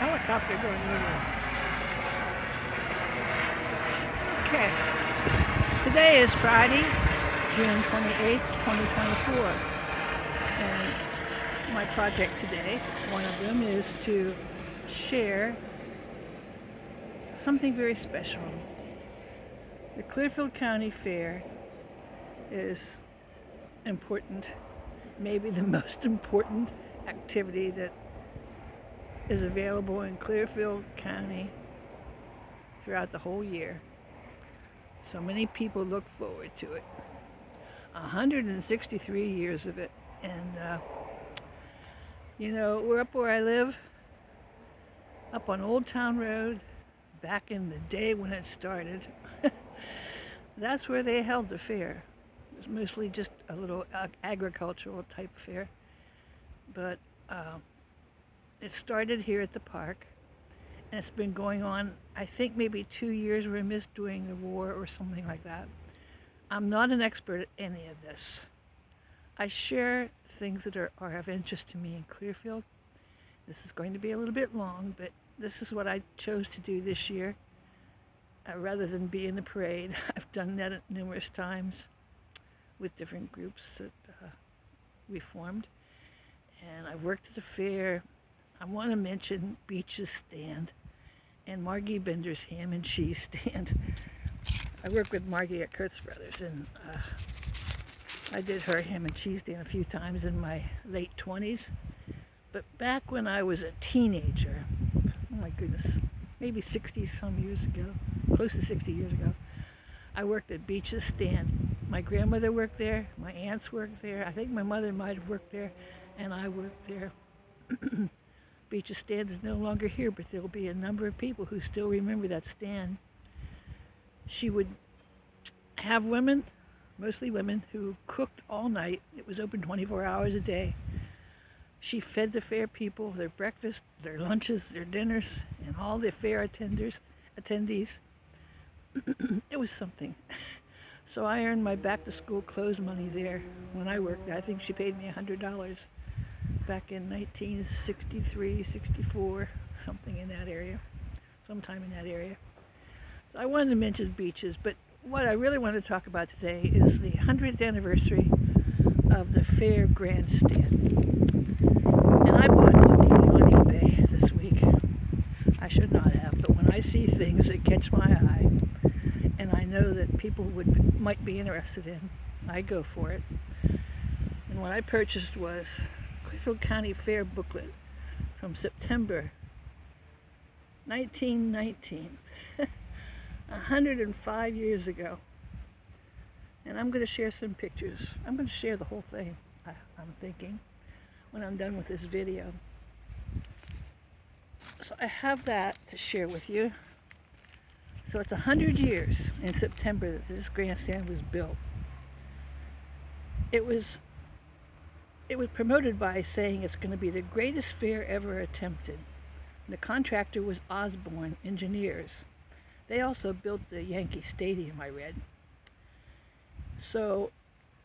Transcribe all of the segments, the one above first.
helicopter going over. Okay. Today is Friday, June 28th, 2024. And my project today, one of them, is to share something very special. The Clearfield County Fair is important, maybe the most important activity that is available in Clearfield County throughout the whole year. So many people look forward to it. 163 years of it. And, we're up where I live, up on Old Town Road, back in the day when it started. That's where they held the fair. It was mostly just a little agricultural type fair. But it started here at the park, and it's been going on, I think maybe 2 years. We missed during the war or something like that. I'm not an expert at any of this. I share things that are of interest to me in Clearfield. This is going to be a little bit long, but this is what I chose to do this year. Rather than be in the parade. I've done that numerous times with different groups that we formed. And I've worked at the fair. I want to mention Beach's stand and Margie Bender's ham and cheese stand. I worked with Margie at Kurtz Brothers, and I did her ham and cheese stand a few times in my late 20s. But back when I was a teenager, oh my goodness, maybe 60 some years ago, close to 60 years ago, I worked at Beach's stand. My grandmother worked there, my aunts worked there, I think my mother might have worked there, and I worked there. Beach's stand is no longer here, but there'll be a number of people who still remember that stand. She would have women, mostly women, who cooked all night. It was open 24 hours a day. She fed the fair people their breakfast, their lunches, their dinners, and all the fair attendees. It was something. So I earned my back-to-school clothes money there when I worked. I think she paid me $100 back in 1963, 64, something in that area, sometime in that area. So I wanted to mention Beaches, but what I really want to talk about today is the 100th anniversary of the fair Grandstand. And I bought something on eBay this week. I should not have, but when I see things that catch my eye, and I know that people might be interested in, I go for it. And what I purchased was Clearfield County Fair booklet from September 1919, 105 years ago. And I'm going to share some pictures. I'm going to share the whole thing, I'm thinking, when I'm done with this video. So I have that to share with you. So it's 100 years in September that this grandstand was built. It was promoted by saying it's going to be the greatest fair ever attempted. The contractor was Osborne Engineers. They also built the Yankee Stadium, I read. So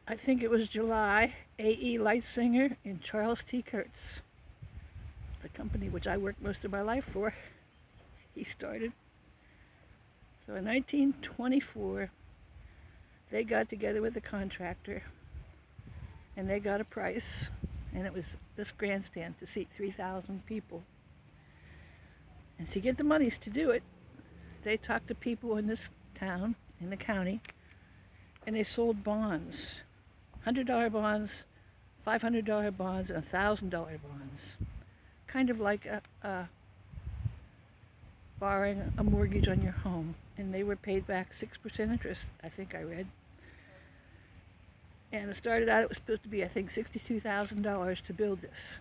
I think it was July, A.E. Lightsinger and Charles T. Kurtz, the company which I worked most of my life for, he started. So in 1924, they got together with the contractor, and they got a price, and it was this grandstand to seat 3,000 people. And to get the monies to do it, they talked to people in this town, in the county, and they sold bonds, $100 bonds, $500 bonds, and $1,000 bonds. Kind of like borrowing a mortgage on your home, and they were paid back 6% interest, I think I read. And it started out, it was supposed to be, I think, $62,000 to build this.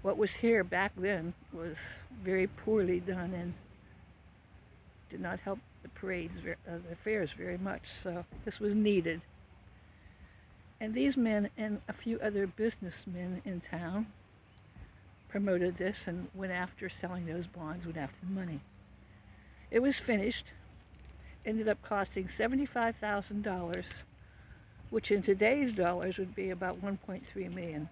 What was here back then was very poorly done and did not help the parades, the fairs very much, so this was needed. And these men and a few other businessmen in town promoted this and went after selling those bonds, went after the money. It was finished, ended up costing $75,000, which in today's dollars would be about $1.3 million.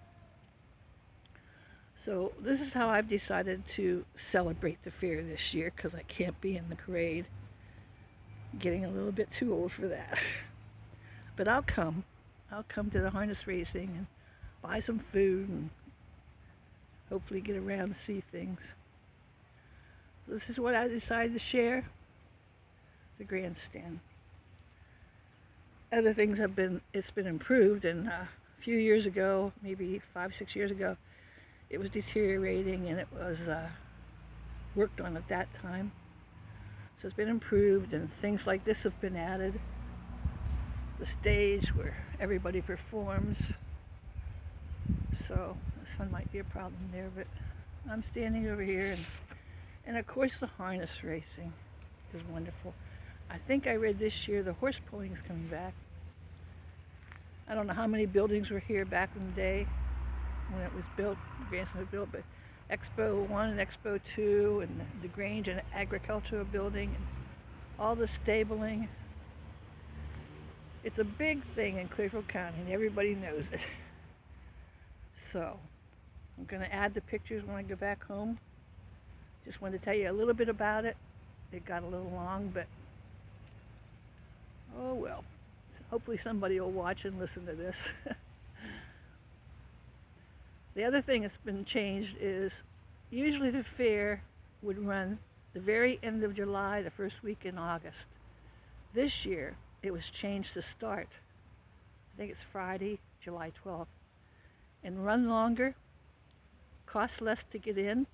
So this is how I've decided to celebrate the fair this year because I can't be in the parade. Getting a little bit too old for that. But I'll come. I'll come to the harness racing and buy some food and hopefully get around and see things. This is what I decided to share, the grandstand. Other things it's been improved, and a few years ago, maybe 5, 6 years ago, it was deteriorating and it was worked on at that time. So it's been improved and things like this have been added. The stage where everybody performs. So the sun might be a problem there, but I'm standing over here and of course the harness racing is wonderful. I think I read this year the horse pulling is coming back. I don't know how many buildings were here back in the day when it was built, Grandstand was built, but Expo 1 and Expo 2 and the Grange and Agricultural Building and all the stabling. It's a big thing in Clearfield County and everybody knows it. So I'm going to add the pictures when I go back home. Just wanted to tell you a little bit about it. It got a little long, but oh well. So hopefully somebody will watch and listen to this. The other thing that's been changed is usually the fair would run the very end of July, the first week in August. This year it was changed to start, I think it's Friday, July 12th, and run longer, cost less to get in.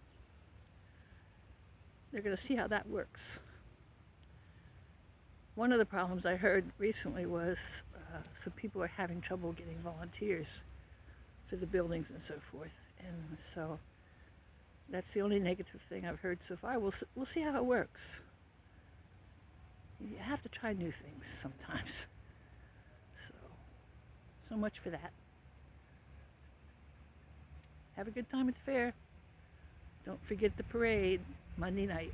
They're going to see how that works. One of the problems I heard recently was some people are having trouble getting volunteers for the buildings and so forth. And so that's the only negative thing I've heard so far. We'll see how it works. You have to try new things sometimes. So much for that. Have a good time at the fair. Don't forget the parade Monday night.